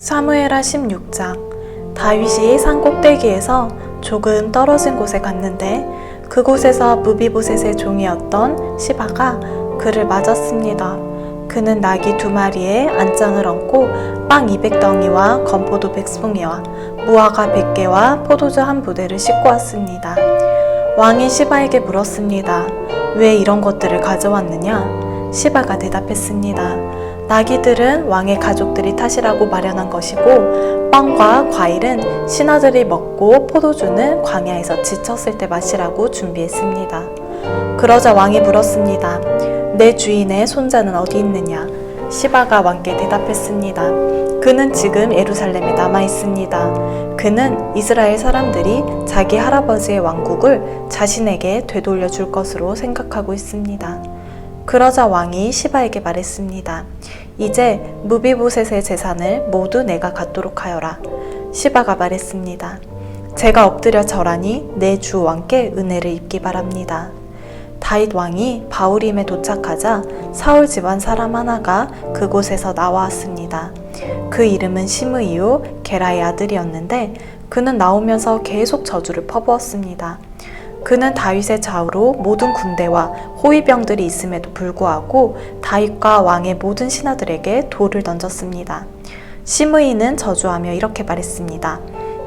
사무엘하 16장. 다윗이 산 꼭대기에서 조금 떨어진 곳에 갔는데 그곳에서 무비보셋의 종이었던 시바가 그를 맞았습니다. 그는 나귀 2마리에 안장을 얹고 빵 200덩이와 건포도 100송이와 무화과 100개와 포도주 1부대를 싣고 왔습니다. 왕이 시바에게 물었습니다. 왜 이런 것들을 가져왔느냐? 시바가 대답했습니다. 나귀들은 왕의 가족들이 타시라고 마련한 것이고 빵과 과일은 신하들이 먹고 포도주는 광야에서 지쳤을 때 마시라고 준비했습니다. 그러자 왕이 물었습니다. 내 주인의 손자는 어디 있느냐? 시바가 왕께 대답했습니다. 그는 지금 예루살렘에 남아 있습니다. 그는 이스라엘 사람들이 자기 할아버지의 왕국을 자신에게 되돌려 줄 것으로 생각하고 있습니다. 그러자 왕이 시바에게 말했습니다. 이제 무비보셋의 재산을 모두 내가 갖도록 하여라. 시바가 말했습니다. 제가 엎드려 절하니 내 주 왕께 은혜를 입기 바랍니다. 다윗 왕이 바후림에 도착하자 사울 집안 사람 하나가 그곳에서 나왔습니다. 그 이름은 시므이요 게라의 아들이었는데 그는 나오면서 계속 저주를 퍼부었습니다. 그는 다윗의 좌우로 모든 군대와 호위병들이 있음에도 불구하고 다윗과 왕의 모든 신하들에게 돌을 던졌습니다. 시므이는 저주하며 이렇게 말했습니다.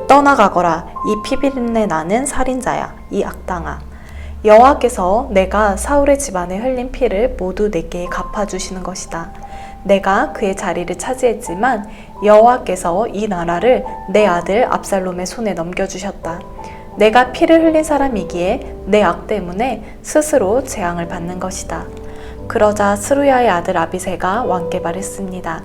떠나가거라, 이 피비린내 나는 살인자야, 이 악당아. 여호와께서 내가 사울의 집안에 흘린 피를 모두 내게 갚아주시는 것이다. 내가 그의 자리를 차지했지만 여호와께서 이 나라를 내 아들 압살롬의 손에 넘겨주셨다. 내가 피를 흘린 사람이기에 내 악 때문에 스스로 재앙을 받는 것이다. 그러자 스루야의 아들 아비새가 왕께 말했습니다.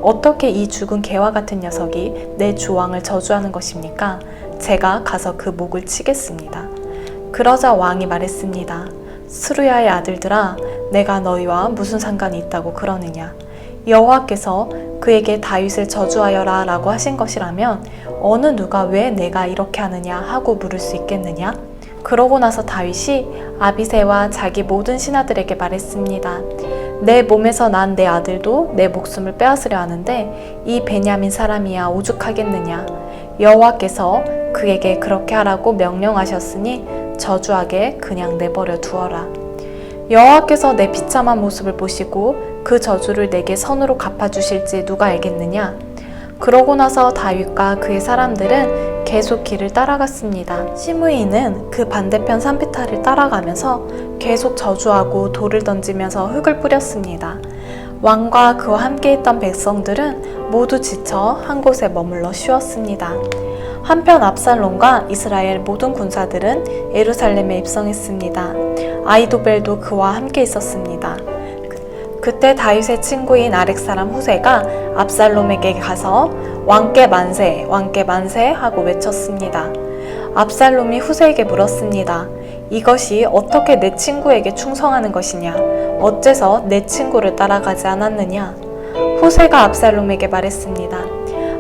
어떻게 이 죽은 개와 같은 녀석이 내 주왕을 저주하는 것입니까? 제가 가서 그 목을 치겠습니다. 그러자 왕이 말했습니다. 스루야의 아들들아, 내가 너희와 무슨 상관이 있다고 그러느냐? 여호와께서 그에게 다윗을 저주하여라 라고 하신 것이라면 어느 누가 왜 내가 이렇게 하느냐 하고 물을 수 있겠느냐? 그러고 나서 다윗이 아비새와 자기 모든 신하들에게 말했습니다. 내 몸에서 난 내 아들도 내 목숨을 빼앗으려 하는데 이 베냐민 사람이야 오죽하겠느냐? 여호와께서 그에게 그렇게 하라고 명령하셨으니 저주하게 그냥 내버려 두어라. 여호와께서 내 비참한 모습을 보시고 그 저주를 내게 선으로 갚아주실지 누가 알겠느냐? 그러고 나서 다윗과 그의 사람들은 계속 길을 따라갔습니다. 시므이는 그 반대편 산비탈을 따라가면서 계속 저주하고 돌을 던지면서 흙을 뿌렸습니다. 왕과 그와 함께 있던 백성들은 모두 지쳐 한 곳에 머물러 쉬었습니다. 한편 압살롬과 이스라엘 모든 군사들은 예루살렘에 입성했습니다. 아히도벨도 그와 함께 있었습니다. 그때 다윗의 친구인 아렉 사람 후세가 압살롬에게 가서 왕께 만세, 왕께 만세 하고 외쳤습니다. 압살롬이 후세에게 물었습니다. 이것이 어떻게 내 친구에게 충성하는 것이냐? 어째서 내 친구를 따라가지 않았느냐? 후세가 압살롬에게 말했습니다.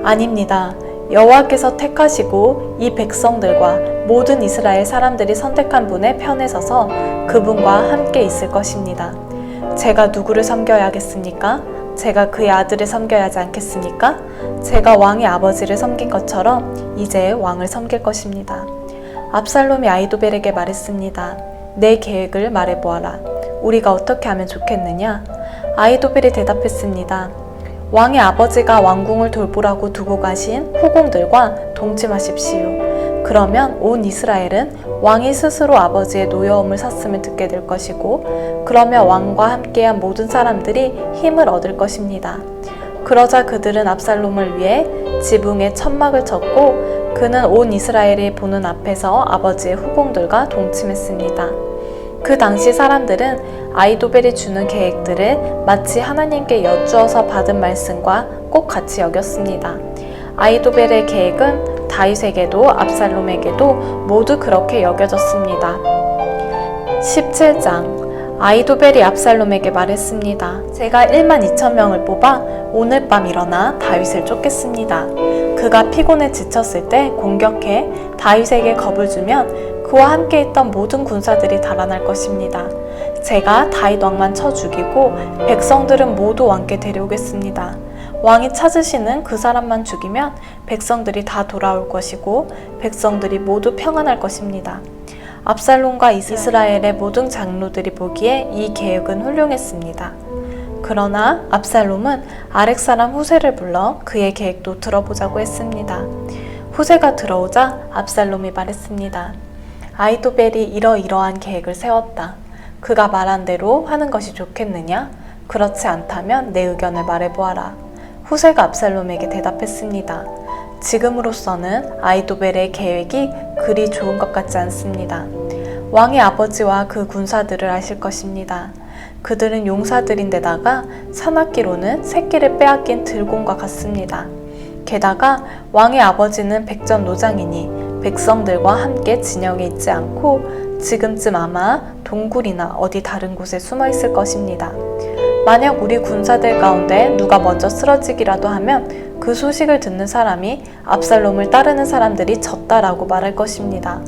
아닙니다. 여호와께서 택하시고 이 백성들과 모든 이스라엘 사람들이 선택한 분의 편에 서서 그분과 함께 있을 것입니다. 제가 누구를 섬겨야겠습니까? 제가 그의 아들을 섬겨야 하지 않겠습니까? 제가 왕의 아버지를 섬긴 것처럼 이제 왕을 섬길 것입니다. 압살롬이 아히도벨에게 말했습니다. 내 계획을 말해보아라. 우리가 어떻게 하면 좋겠느냐? 아히도벨이 대답했습니다. 왕의 아버지가 왕궁을 돌보라고 두고 가신 후궁들과 동침하십시오. 그러면 온 이스라엘은 왕이 스스로 아버지의 노여움을 샀음을 듣게 될 것이고 그러면 왕과 함께한 모든 사람들이 힘을 얻을 것입니다. 그러자 그들은 압살롬을 위해 지붕에 천막을 쳤고 그는 온 이스라엘이 보는 앞에서 아버지의 후궁들과 동침했습니다. 그 당시 사람들은 아히도벨이 주는 계획들을 마치 하나님께 여쭈어서 받은 말씀과 꼭 같이 여겼습니다. 아히도벨의 계획은 다윗에게도 압살롬에게도 모두 그렇게 여겨졌습니다. 17장. 아히도벨이 압살롬에게 말했습니다. 제가 12,000명을 뽑아 오늘 밤 일어나 다윗을 쫓겠습니다. 그가 피곤해 지쳤을 때 공격해 다윗에게 겁을 주면 그와 함께 있던 모든 군사들이 달아날 것입니다. 제가 다윗 왕만 쳐 죽이고 백성들은 모두 왕께 데려오겠습니다. 왕이 찾으시는 그 사람만 죽이면 백성들이 다 돌아올 것이고 백성들이 모두 평안할 것입니다. 압살롬과 이스라엘의 모든 장로들이 보기에 이 계획은 훌륭했습니다. 그러나 압살롬은 아렉 사람 후세를 불러 그의 계획도 들어보자고 했습니다. 후세가 들어오자 압살롬이 말했습니다. 아히도벨이 이러이러한 계획을 세웠다. 그가 말한 대로 하는 것이 좋겠느냐? 그렇지 않다면 내 의견을 말해보아라. 후세가 압살롬에게 대답했습니다. 지금으로서는 아히도벨의 계획이 그리 좋은 것 같지 않습니다. 왕의 아버지와 그 군사들을 아실 것입니다. 그들은 용사들인데다가 산악기로는 새끼를 빼앗긴 들곰과 같습니다. 게다가 왕의 아버지는 백전노장이니 백성들과 함께 진영에 있지 않고 지금쯤 아마 동굴이나 어디 다른 곳에 숨어 있을 것입니다. 만약 우리 군사들 가운데 누가 먼저 쓰러지기라도 하면 그 소식을 듣는 사람이 압살롬을 따르는 사람들이 졌다라고 말할 것입니다.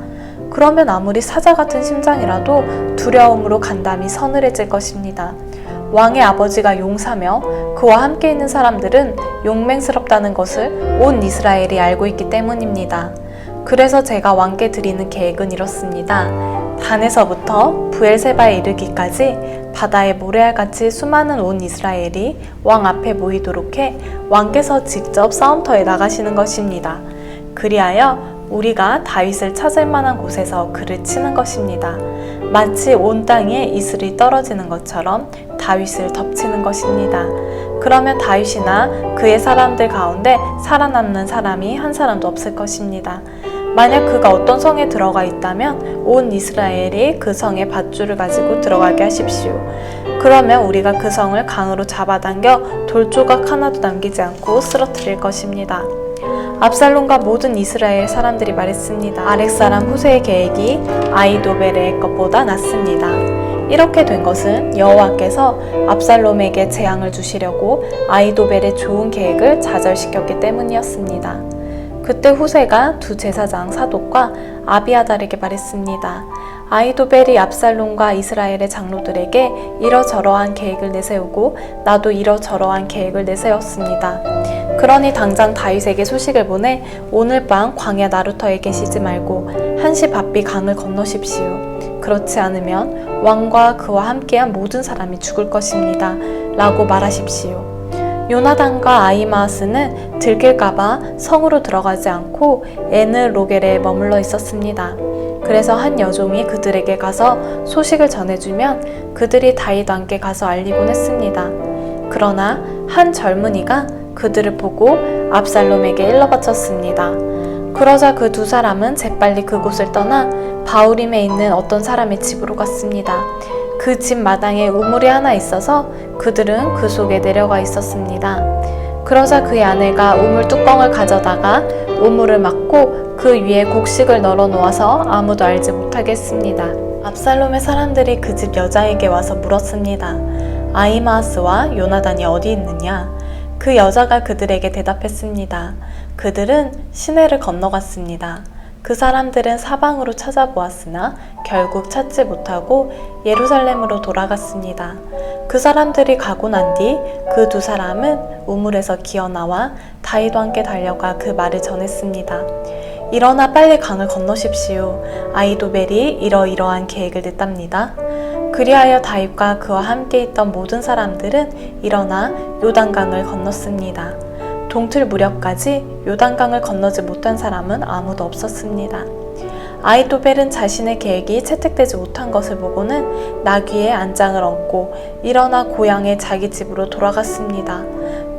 그러면 아무리 사자 같은 심장이라도 두려움으로 간담이 서늘해질 것입니다. 왕의 아버지가 용사며 그와 함께 있는 사람들은 용맹스럽다는 것을 온 이스라엘이 알고 있기 때문입니다. 그래서 제가 왕께 드리는 계획은 이렇습니다. 단에서부터 부엘세바에 이르기까지 바다의 모래알같이 수많은 온 이스라엘이 왕 앞에 모이도록 해 왕께서 직접 싸움터에 나가시는 것입니다. 그리하여 우리가 다윗을 찾을 만한 곳에서 그를 치는 것입니다. 마치 온 땅에 이슬이 떨어지는 것처럼 다윗을 덮치는 것입니다. 그러면 다윗이나 그의 사람들 가운데 살아남는 사람이 한 사람도 없을 것입니다. 만약 그가 어떤 성에 들어가 있다면 온 이스라엘이 그 성에 밧줄을 가지고 들어가게 하십시오. 그러면 우리가 그 성을 강으로 잡아당겨 돌조각 하나도 남기지 않고 쓰러뜨릴 것입니다. 압살롬과 모든 이스라엘 사람들이 말했습니다. 아렉 사람 후세의 계획이 아히도벨의 것보다 낫습니다. 이렇게 된 것은 여호와께서 압살롬에게 재앙을 주시려고 아히도벨의 좋은 계획을 좌절시켰기 때문이었습니다. 그때 후세가 두 제사장 사독과 아비아달에게 말했습니다. 아히도벨이 압살롬과 이스라엘의 장로들에게 이러저러한 계획을 내세우고 나도 이러저러한 계획을 내세웠습니다. 그러니 당장 다윗에게 소식을 보내 오늘 밤 광야 나루터에 계시지 말고 한시 바삐 강을 건너십시오. 그렇지 않으면 왕과 그와 함께한 모든 사람이 죽을 것입니다. 라고 말하십시오. 요나단과 아히마아스는 들킬까봐 성으로 들어가지 않고 에느로겔에 머물러 있었습니다. 그래서 한 여종이 그들에게 가서 소식을 전해주면 그들이 다윗 왕께 가서 알리곤 했습니다. 그러나 한 젊은이가 그들을 보고 압살롬에게 일러 바쳤습니다. 그러자 그 두 사람은 재빨리 그곳을 떠나 바우림에 있는 어떤 사람의 집으로 갔습니다. 그 집 마당에 우물이 하나 있어서 그들은 그 속에 내려가 있었습니다. 그러자 그의 아내가 우물 뚜껑을 가져다가 우물을 막고 그 위에 곡식을 널어 놓아서 아무도 알지 못하게 했습니다. 압살롬의 사람들이 그 집 여자에게 와서 물었습니다. 아히마아스와 요나단이 어디 있느냐? 그 여자가 그들에게 대답했습니다. 그들은 시내를 건너갔습니다. 그 사람들은 사방으로 찾아보았으나 결국 찾지 못하고 예루살렘으로 돌아갔습니다. 그 사람들이 가고 난 뒤 그 두 사람은 우물에서 기어나와 다윗 왕께 달려가 그 말을 전했습니다. 일어나 빨리 강을 건너십시오. 아히도벨이 이러이러한 계획을 냈답니다. 그리하여 다윗과 그와 함께 있던 모든 사람들은 일어나 요단강을 건넜습니다. 동틀 무렵까지 요단강을 건너지 못한 사람은 아무도 없었습니다. 아히도벨은 자신의 계획이 채택되지 못한 것을 보고는 나귀에 안장을 얹고 일어나 고향의 자기 집으로 돌아갔습니다.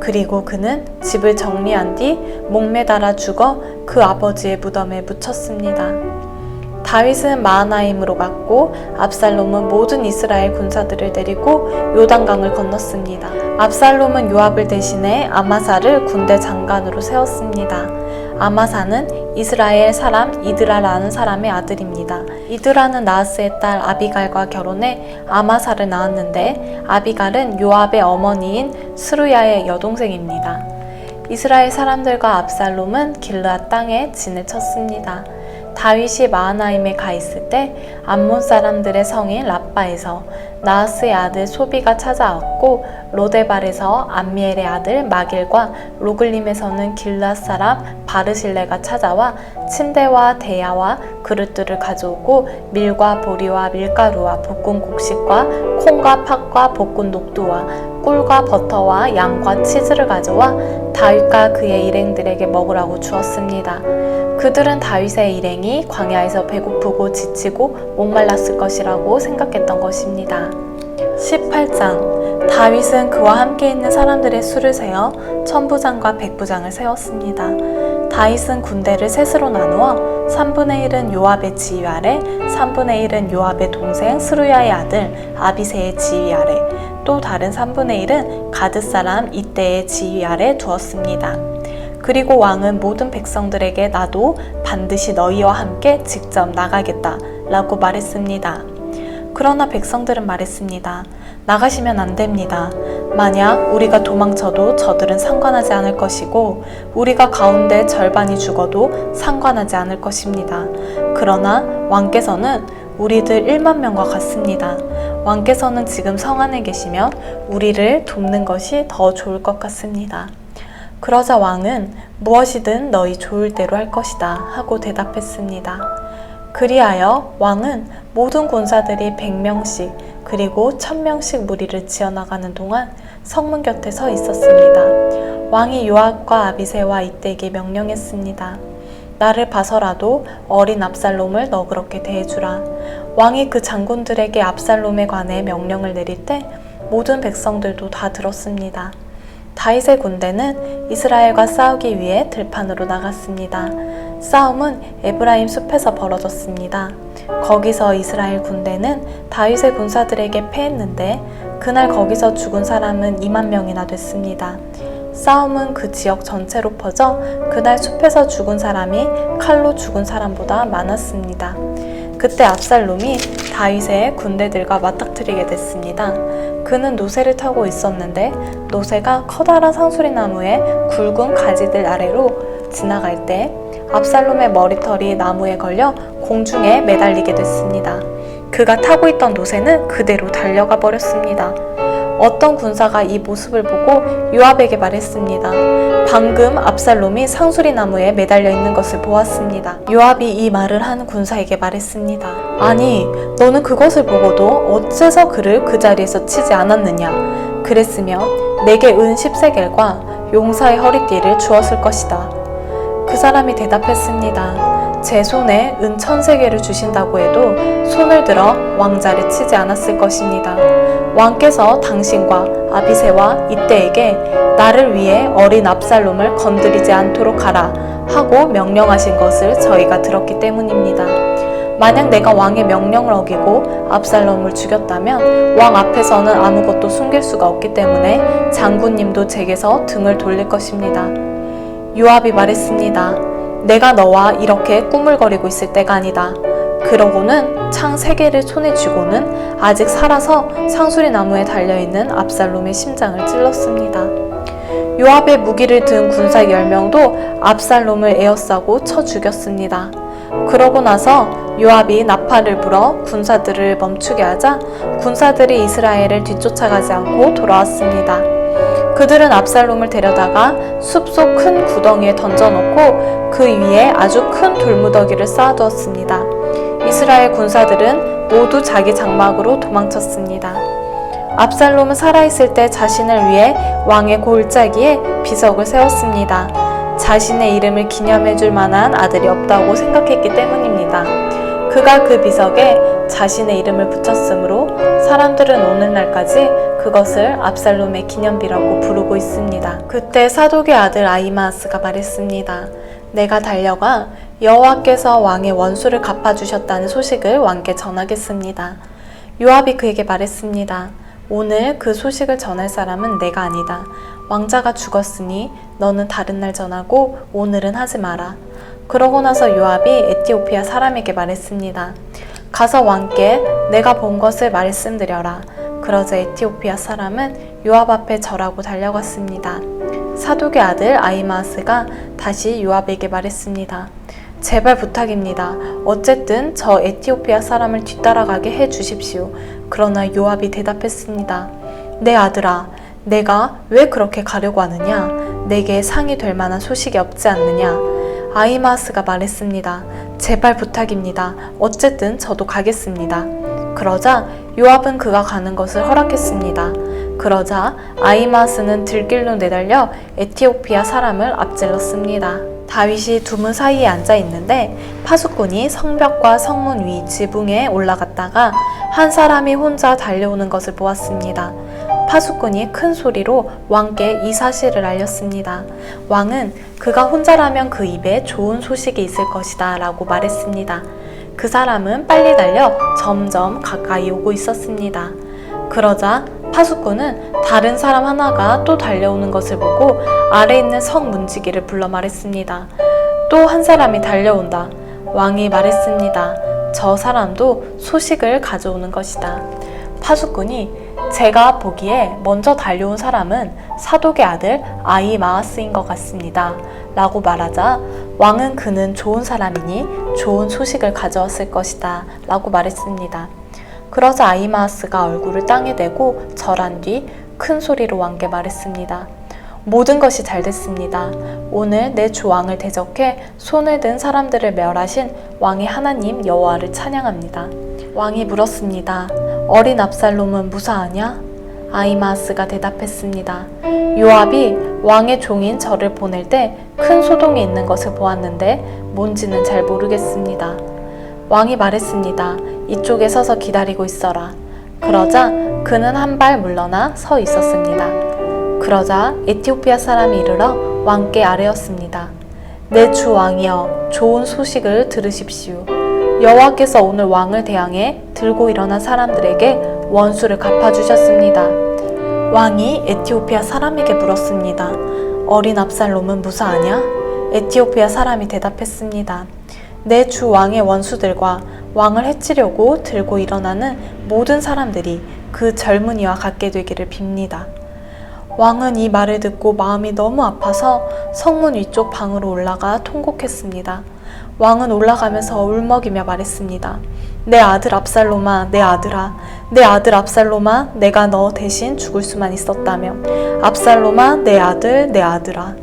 그리고 그는 집을 정리한 뒤 목매달아 죽어 그 아버지의 무덤에 묻혔습니다. 다윗은 마하나임으로 갔고 압살롬은 모든 이스라엘 군사들을 데리고 요단강을 건넜습니다. 압살롬은 요압을 대신해 아마사를 군대 장관으로 세웠습니다. 아마사는 이스라엘 사람 이드라라는 사람의 아들입니다. 이드라는 나하스의 딸 아비갈과 결혼해 아마사를 낳았는데 아비갈은 요압의 어머니인 스루야의 여동생입니다. 이스라엘 사람들과 압살롬은 길르앗 땅에 진을 쳤습니다. 다윗이 마하나임에 가 있을 때 암몬 사람들의 성인 라빠에서 나하스의 아들 소비가 찾아왔고, 로데발에서 암미엘의 아들 마길과 로글림에서는 길앗 사람 바르실레가 찾아와 침대와 대야와 그릇들을 가져오고, 밀과 보리와 밀가루와 볶은 곡식과 콩과 팥과 볶은 녹두와 꿀과 버터와 양과 치즈를 가져와 다윗과 그의 일행들에게 먹으라고 주었습니다. 그들은 다윗의 일행이 광야에서 배고프고 지치고 목말랐을 것이라고 생각했던 것입니다. 18장. 다윗은 그와 함께 있는 사람들의 수를 세어 천부장과 백부장을 세웠습니다. 다윗은 군대를 셋으로 나누어 3분의 1은 요압의 지휘 아래, 3분의 1은 요압의 동생 스루야의 아들 아비새의 지휘 아래, 또 다른 3분의 1은 가드 사람 이때의 지휘 아래 두었습니다. 그리고 왕은 모든 백성들에게 나도 반드시 너희와 함께 직접 나가겠다 라고 말했습니다. 그러나 백성들은 말했습니다. 나가시면 안 됩니다. 만약 우리가 도망쳐도 저들은 상관하지 않을 것이고, 우리가 가운데 절반이 죽어도 상관하지 않을 것입니다. 그러나 왕께서는 우리들 1만 명과 같습니다. 왕께서는 지금 성 안에 계시면 우리를 돕는 것이 더 좋을 것 같습니다. 그러자 왕은 무엇이든 너희 좋을 대로 할 것이다 하고 대답했습니다. 그리하여 왕은 모든 군사들이 100명씩 그리고 1000명씩 무리를 지어나가는 동안 성문 곁에 서 있었습니다. 왕이 요압과 아비새와 이때에게 명령했습니다. 나를 봐서라도 어린 압살롬을 너그럽게 대해주라. 왕이 그 장군들에게 압살롬에 관해 명령을 내릴 때 모든 백성들도 다 들었습니다. 다윗의 군대는 이스라엘과 싸우기 위해 들판으로 나갔습니다. 싸움은 에브라임 숲에서 벌어졌습니다. 거기서 이스라엘 군대는 다윗의 군사들에게 패했는데 그날 거기서 죽은 사람은 2만 명이나 됐습니다. 싸움은 그 지역 전체로 퍼져 그날 숲에서 죽은 사람이 칼로 죽은 사람보다 많았습니다. 그때 압살롬이 다윗의 군대들과 맞닥뜨리게 됐습니다. 그는 노새를 타고 있었는데 노새가 커다란 상수리 나무의 굵은 가지들 아래로 지나갈 때 압살롬의 머리털이 나무에 걸려 공중에 매달리게 됐습니다. 그가 타고 있던 노새는 그대로 달려가 버렸습니다. 어떤 군사가 이 모습을 보고 요압에게 말했습니다. 방금 압살롬이 상수리 나무에 매달려 있는 것을 보았습니다. 요압이 이 말을 한 군사에게 말했습니다. 아니, 너는 그것을 보고도 어째서 그를 그 자리에서 치지 않았느냐? 그랬으면 내게 은 10세겔과 용사의 허리띠를 주었을 것이다. 그 사람이 대답했습니다. 제 손에 은 1000세겔을 주신다고 해도 손을 들어 왕자를 치지 않았을 것입니다. 왕께서 당신과 아비새와 이때에게 나를 위해 어린 압살롬을 건드리지 않도록 하라 하고 명령하신 것을 저희가 들었기 때문입니다. 만약 내가 왕의 명령을 어기고 압살롬을 죽였다면 왕 앞에서는 아무것도 숨길 수가 없기 때문에 장군님도 제게서 등을 돌릴 것입니다. 요압이 말했습니다. 내가 너와 이렇게 꾸물거리고 있을 때가 아니다. 그러고는 창 3개를 손에 쥐고는 아직 살아서 상수리 나무에 달려있는 압살롬의 심장을 찔렀습니다. 요압의 무기를 든 군사 10명도 압살롬을 에워싸고 쳐 죽였습니다. 그러고 나서 요압이 나팔을 불어 군사들을 멈추게 하자 군사들이 이스라엘을 뒤쫓아가지 않고 돌아왔습니다. 그들은 압살롬을 데려다가 숲속 큰 구덩이에 던져놓고 그 위에 아주 큰 돌무더기를 쌓아두었습니다. 이스라엘 군사들은 모두 자기 장막으로 도망쳤습니다. 압살롬은 살아있을 때 자신을 위해 왕의 골짜기에 비석을 세웠습니다. 자신의 이름을 기념해줄 만한 아들이 없다고 생각했기 때문입니다. 그가 그 비석에 자신의 이름을 붙였으므로 사람들은 오늘날까지 그것을 압살롬의 기념비라고 부르고 있습니다. 그때 사독의 아들 아히마아스가 말했습니다. 내가 달려가 여호와께서 왕의 원수를 갚아주셨다는 소식을 왕께 전하겠습니다. 요압이 그에게 말했습니다. 오늘 그 소식을 전할 사람은 내가 아니다. 왕자가 죽었으니 너는 다른 날 전하고 오늘은 하지 마라. 그러고 나서 요압이 에티오피아 사람에게 말했습니다. 가서 왕께 내가 본 것을 말씀드려라. 그러자 에티오피아 사람은 요압 앞에 절하고 달려갔습니다. 사독의 아들 아히마아스가 다시 요압에게 말했습니다. 제발 부탁입니다. 어쨌든 저 에티오피아 사람을 뒤따라가게 해 주십시오. 그러나 요압이 대답했습니다. 내 아들아, 내가 왜 그렇게 가려고 하느냐? 내게 상이 될 만한 소식이 없지 않느냐? 아히마아스가 말했습니다. 제발 부탁입니다. 어쨌든 저도 가겠습니다. 그러자 요압은 그가 가는 것을 허락했습니다. 그러자 아히마아스는 들길로 내달려 에티오피아 사람을 앞질렀습니다. 다윗이 두문 사이에 앉아 있는데 파수꾼이 성벽과 성문 위 지붕에 올라갔다가 한 사람이 혼자 달려오는 것을 보았습니다. 파수꾼이 큰 소리로 왕께 이 사실을 알렸습니다. 왕은 그가 혼자라면 그 입에 좋은 소식이 있을 것이다 라고 말했습니다. 그 사람은 빨리 달려 점점 가까이 오고 있었습니다. 그러자 파수꾼은 다른 사람 하나가 또 달려오는 것을 보고 아래 있는 성 문지기를 불러 말했습니다. 또 한 사람이 달려온다. 왕이 말했습니다. 저 사람도 소식을 가져오는 것이다. 파수꾼이 제가 보기에 먼저 달려온 사람은 사독의 아들 아히마아스인 것 같습니다. 라고 말하자 왕은 그는 좋은 사람이니 좋은 소식을 가져왔을 것이다. 라고 말했습니다. 그러자 아히마아스가 얼굴을 땅에 대고 절한 뒤 큰 소리로 왕께 말했습니다. 모든 것이 잘 됐습니다. 오늘 내 주 왕을 대적해 손에 든 사람들을 멸하신 왕의 하나님 여호와를 찬양합니다. 왕이 물었습니다. 어린 압살롬은 무사하냐? 아히마아스가 대답했습니다. 요압이 왕의 종인 저를 보낼 때 큰 소동이 있는 것을 보았는데 뭔지는 잘 모르겠습니다. 왕이 말했습니다. 이쪽에 서서 기다리고 있어라. 그러자 그는 한 발 물러나 서 있었습니다. 그러자 에티오피아 사람이 이르러 왕께 아뢰었습니다. 내 주 왕이여, 좋은 소식을 들으십시오. 여호와께서 오늘 왕을 대항해 들고 일어난 사람들에게 원수를 갚아주셨습니다. 왕이 에티오피아 사람에게 물었습니다. 어린 압살롬은 무사하냐? 에티오피아 사람이 대답했습니다. 내 주 왕의 원수들과 왕을 해치려고 들고 일어나는 모든 사람들이 그 젊은이와 같게 되기를 빕니다. 왕은 이 말을 듣고 마음이 너무 아파서 성문 위쪽 방으로 올라가 통곡했습니다. 왕은 올라가면서 울먹이며 말했습니다. 내 아들 압살롬아, 내 아들아, 내 아들 압살롬아, 내가 너 대신 죽을 수만 있었다면, 압살롬아, 내 아들, 내 아들아.